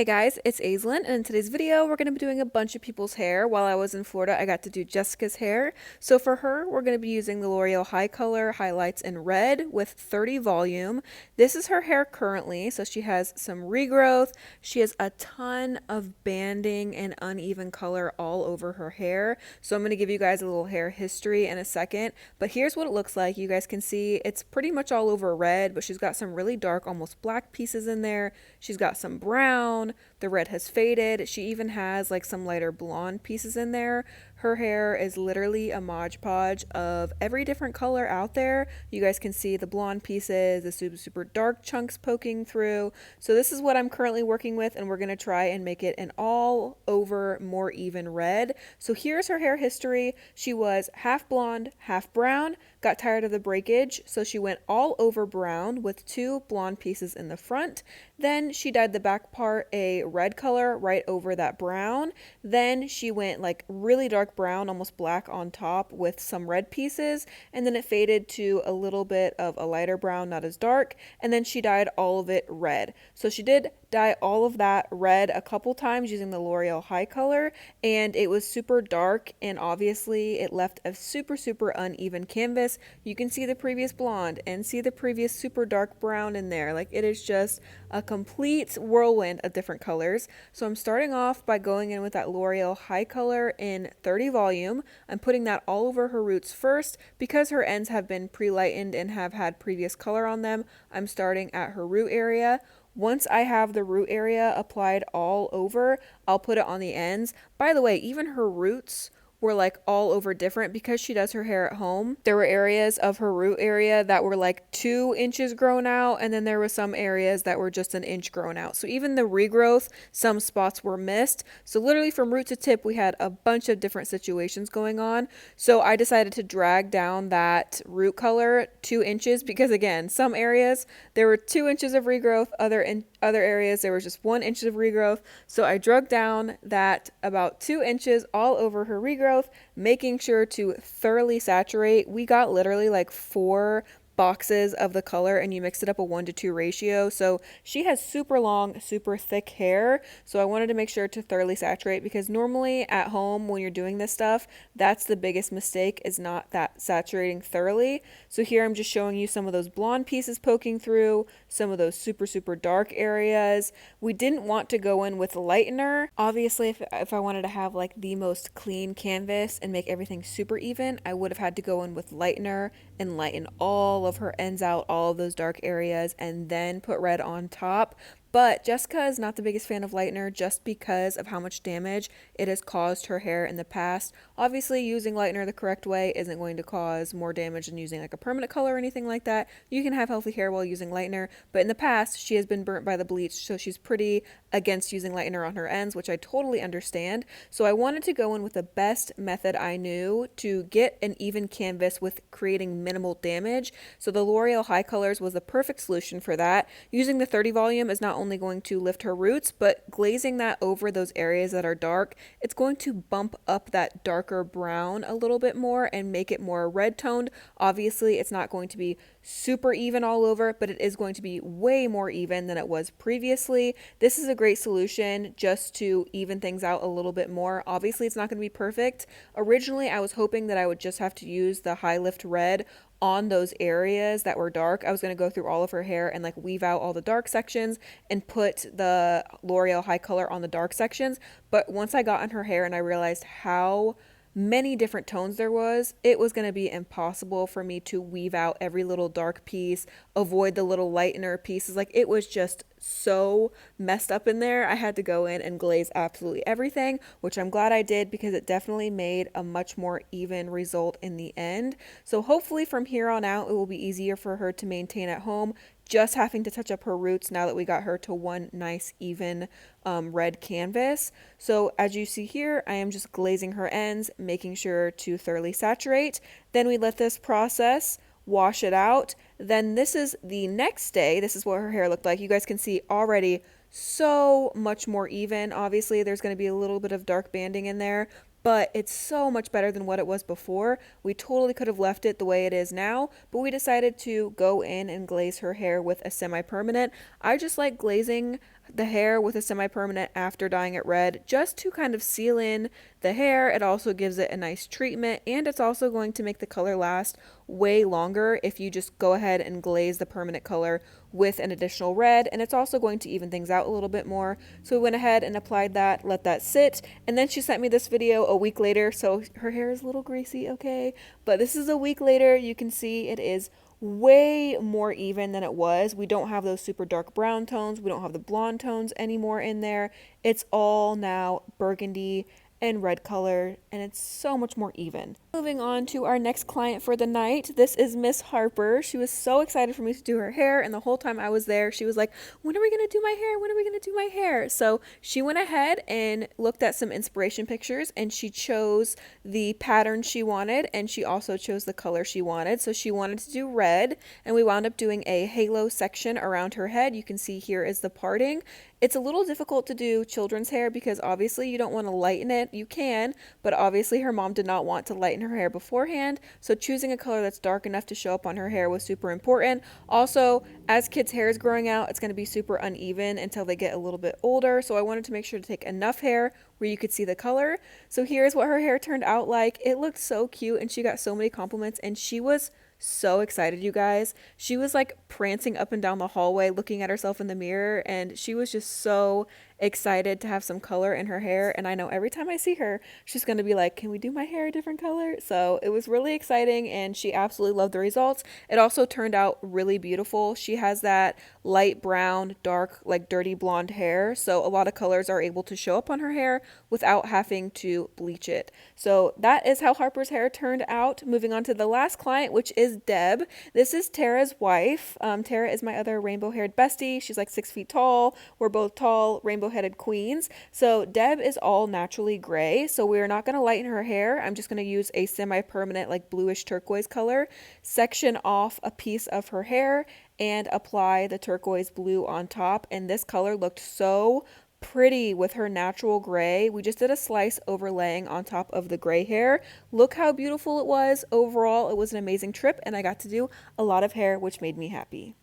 Hey guys, it's Aislinn, and in today's video, we're going to be doing a bunch of people's hair. While I was in Florida, I got to do Jessica's hair. So for her, we're going to be using the L'Oreal High Color Highlights in Red with 30 volume. This is her hair currently, so she has some regrowth. She has a ton of banding and uneven color all over her hair. So I'm going to give you guys a little hair history in a second, but here's what it looks like. You guys can see it's pretty much all over red, but she's got some really dark, almost black pieces in there. She's got some brown. The red has faded. She even has like some lighter blonde pieces in there. Her hair is literally a Mod Podge of every different color out there. You guys can see the blonde pieces, the super dark chunks poking through. So this is what I'm currently working with, and we're going to try and make it an all over more even red. So here's her hair history. She was half blonde, half brown, got tired of the breakage, so she went all over brown with two blonde pieces in the front. Then she dyed the back part a red color right over that brown. Then she went like really dark brown, almost black on top with some red pieces, and then it faded to a little bit of a lighter brown, not as dark, and then she dyed all of it red. So she did dye all of that red a couple times using the L'Oreal High Color, and it was super dark, and obviously it left a super uneven canvas. You can see the previous blonde and see the previous super dark brown in there. Like, it is just a complete whirlwind of different colors. So I'm starting off by going in with that L'Oreal High Color in 30 volume. I'm putting that all over her roots first because her ends have been pre-lightened and have had previous color on them. I'm starting at her root area. Once I have the root area applied all over, I'll put it on the ends. By the way, even her roots were like all over different because she does her hair at home. There were areas of her root area that were like 2 inches grown out, and then there were some areas that were just an inch grown out. So even the regrowth, some spots were missed. So literally from root to tip, we had a bunch of different situations going on. So I decided to drag down that root color 2 inches because, again, some areas there were 2 inches of regrowth, other areas there was just 1 inch of regrowth. So I drug down that about 2 inches all over her regrowth, making sure to thoroughly saturate. We got literally like 4 boxes of the color, and you mix it up a 1-to-2 ratio. So she has super long, super thick hair. So I wanted to make sure to thoroughly saturate, because normally at home when you're doing this stuff, that's the biggest mistake, is not that saturating thoroughly. So here I'm just showing you some of those blonde pieces poking through, some of those super dark areas. We didn't want to go in with lightener. Obviously, if I wanted to have like the most clean canvas and make everything super even, I would have had to go in with lightener and lighten all of her ends out, all of those dark areas, and then put red on top. But Jessica is not the biggest fan of lightener just because of how much damage it has caused her hair in the past. Obviously, using lightener the correct way isn't going to cause more damage than using like a permanent color or anything like that. You can have healthy hair while using lightener, but in the past, she has been burnt by the bleach, so she's pretty against using lightener on her ends, which I totally understand. So I wanted to go in with the best method I knew to get an even canvas with creating minimal damage. So the L'Oreal High Colors was the perfect solution for that. Using the 30 volume is not only going to lift her roots, but glazing that over those areas that are dark, it's going to bump up that darker brown a little bit more and make it more red toned. Obviously, it's not going to be super even all over, but it is going to be way more even than it was previously. This is a great solution just to even things out a little bit more. Obviously, it's not going to be perfect. Originally, I was hoping that I would just have to use the high lift red on those areas that were dark. I was going to go through all of her hair and like weave out all the dark sections and put the L'Oreal High Color on the dark sections. But once I got in her hair and I realized how many different tones there was, it was going to be impossible for me to weave out every little dark piece, avoid the little lightener pieces. Like, it was just so messed up in there. I had to go in and glaze absolutely everything, which I'm glad I did because it definitely made a much more even result in the end. So hopefully from here on out, it will be easier for her to maintain at home, just having to touch up her roots now that we got her to one nice even red canvas. So as you see here, I am just glazing her ends, making sure to thoroughly saturate. Then we let this process wash it out. Then this is the next day. This is what her hair looked like. You guys can see already so much more even. Obviously, there's going to be a little bit of dark banding in there, but it's so much better than what it was before. We totally could have left it the way it is now, but we decided to go in and glaze her hair with a semi-permanent. I just like glazing the hair with a semi-permanent after dyeing it red, just to kind of seal in the hair. It also gives it a nice treatment, and it's also going to make the color last way longer if you just go ahead and glaze the permanent color with an additional red, and it's also going to even things out a little bit more. So we went ahead and applied that, let that sit, and then she sent me this video a week later. So her hair is a little greasy, okay, but this is a week later. You can see it is way more even than it was. We don't have those super dark brown tones. We don't have the blonde tones anymore in there. It's all now burgundy and red color, and it's so much more even. Moving on to our next client for the night. This is Miss Harper. She was so excited for me to do her hair, and the whole time I was there, she was like, when are we gonna do my hair? When are we gonna do my hair? So she went ahead and looked at some inspiration pictures, and she chose the pattern she wanted, and she also chose the color she wanted. So she wanted to do red, and we wound up doing a halo section around her head. You can see here is the parting. It's a little difficult to do children's hair because obviously you don't want to lighten it. You can, but obviously her mom did not want to lighten her hair beforehand. So choosing a color that's dark enough to show up on her hair was super important. Also, as kids' hair is growing out, it's going to be super uneven until they get a little bit older. So I wanted to make sure to take enough hair where you could see the color. So here's what her hair turned out like. It looked so cute, and she got so many compliments, and she was so excited, you guys. She was like prancing up and down the hallway looking at herself in the mirror, and she was just so excited to have some color in her hair. And I know every time I see her, she's going to be like, can we do my hair a different color? So it was really exciting, and she absolutely loved the results. It also turned out really beautiful. She has that light brown, dark, like dirty blonde hair, so a lot of colors are able to show up on her hair without having to bleach it. So that is how Harper's hair turned out. Moving on to the last client, which is Deb. This is Tara's wife. Tara is my other rainbow haired bestie. She's like 6 feet tall. We're both tall, rainbow headed queens. So Deb is all naturally gray, so we're not going to lighten her hair. I'm just going to use a semi-permanent like bluish turquoise color, section off a piece of her hair, and apply the turquoise blue on top. And this color looked so pretty with her natural gray. We just did a slice overlaying on top of the gray hair. Look how beautiful it was. Overall, it was an amazing trip, and I got to do a lot of hair, which made me happy.